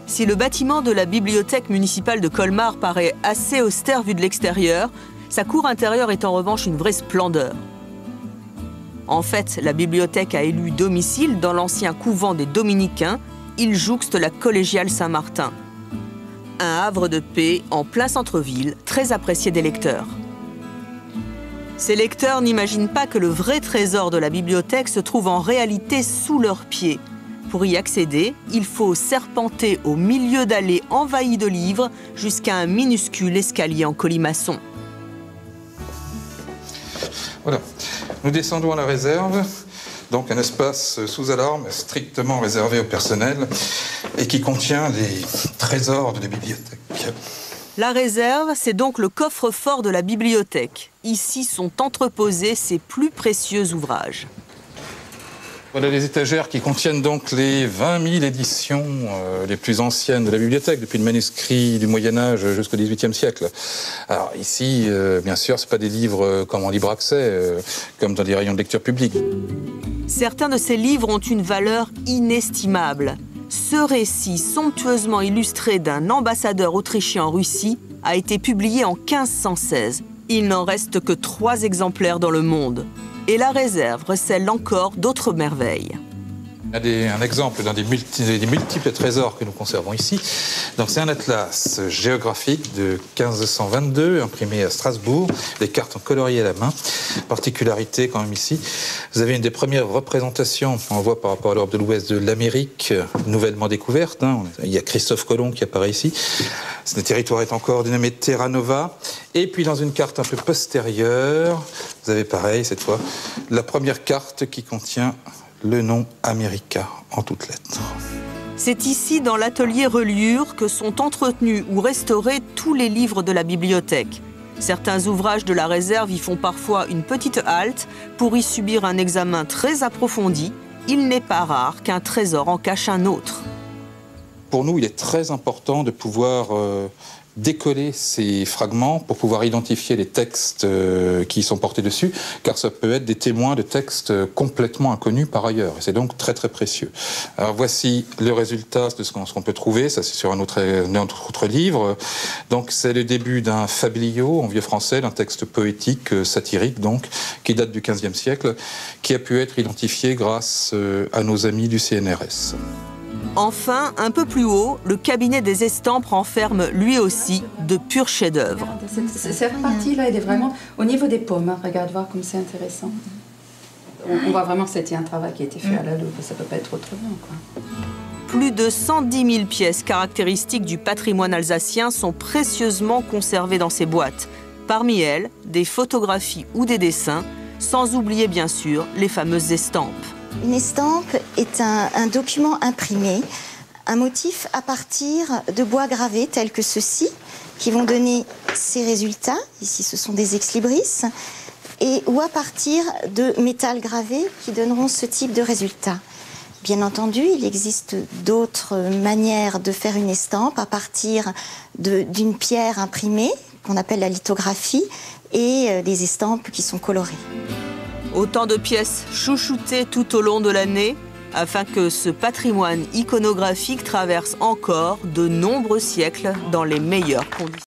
Si le bâtiment de la bibliothèque municipale de Colmar paraît assez austère vu de l'extérieur, sa cour intérieure est en revanche une vraie splendeur. En fait, la bibliothèque a élu domicile dans l'ancien couvent des Dominicains. Il jouxte la collégiale Saint-Martin. Un havre de paix en plein centre-ville, très apprécié des lecteurs. Ces lecteurs n'imaginent pas que le vrai trésor de la bibliothèque se trouve en réalité sous leurs pieds. Pour y accéder, il faut serpenter au milieu d'allées envahies de livres jusqu'à un minuscule escalier en colimaçon. Voilà, nous descendons à la réserve, donc un espace sous alarme strictement réservé au personnel et qui contient les trésors de la bibliothèque. La réserve, c'est donc le coffre-fort de la bibliothèque. Ici sont entreposés ses plus précieux ouvrages. Voilà les étagères qui contiennent donc les 20 000 éditions les plus anciennes de la bibliothèque, depuis le manuscrit du Moyen-Âge jusqu'au XVIIIe siècle. Alors ici, bien sûr, ce pas des livres comme en libre accès, comme dans des rayons de lecture publique. Certains de ces livres ont une valeur inestimable. Ce récit somptueusement illustré d'un ambassadeur autrichien en Russie a été publié en 1516. Il n'en reste que 3 exemplaires dans le monde. Et la réserve recèle encore d'autres merveilles. Un exemple d'un des multiples trésors que nous conservons ici. Donc c'est un atlas géographique de 1522, imprimé à Strasbourg, des cartes en coloris à la main. Particularité quand même ici, vous avez une des premières représentations, on voit par rapport à l'Europe de l'Ouest, de l'Amérique nouvellement découverte. Il y a Christophe Colomb qui apparaît ici. Le territoire est encore dénommé Terra Nova. Et puis dans une carte un peu postérieure, vous avez pareil cette fois, la première carte qui contient le nom America en toutes lettres. C'est ici, dans l'atelier reliure, que sont entretenus ou restaurés tous les livres de la bibliothèque. Certains ouvrages de la réserve y font parfois une petite halte pour y subir un examen très approfondi. Il n'est pas rare qu'un trésor en cache un autre. Pour nous, il est très important de pouvoir décoller ces fragments pour pouvoir identifier les textes qui sont portés dessus, car ça peut être des témoins de textes complètement inconnus par ailleurs. Et c'est donc très très précieux. Alors voici le résultat de ce qu'on peut trouver, ça c'est sur un autre livre. Donc c'est le début d'un fabliau en vieux français, d'un texte poétique, satirique donc, qui date du XVe siècle, qui a pu être identifié grâce à nos amis du CNRS. Enfin, un peu plus haut, le cabinet des estampes renferme lui aussi de purs chefs-d'œuvre. Cette partie-là, elle est vraiment au niveau des paumes. Regarde voir comme c'est intéressant. On voit vraiment que c'était un travail qui a été fait à la loupe. Ça ne peut pas être autrement, quoi. Plus de 110 000 pièces caractéristiques du patrimoine alsacien sont précieusement conservées dans ces boîtes. Parmi elles, des photographies ou des dessins, sans oublier bien sûr les fameuses estampes. Une estampe est un document imprimé, un motif à partir de bois gravés tels que ceux-ci, qui vont donner ces résultats. Ici, ce sont des ex-libris. Ou à partir de métal gravé qui donneront ce type de résultats. Bien entendu, il existe d'autres manières de faire une estampe à partir d'une pierre imprimée, qu'on appelle la lithographie, et des estampes qui sont colorées. Autant de pièces chouchoutées tout au long de l'année, afin que ce patrimoine iconographique traverse encore de nombreux siècles dans les meilleures conditions.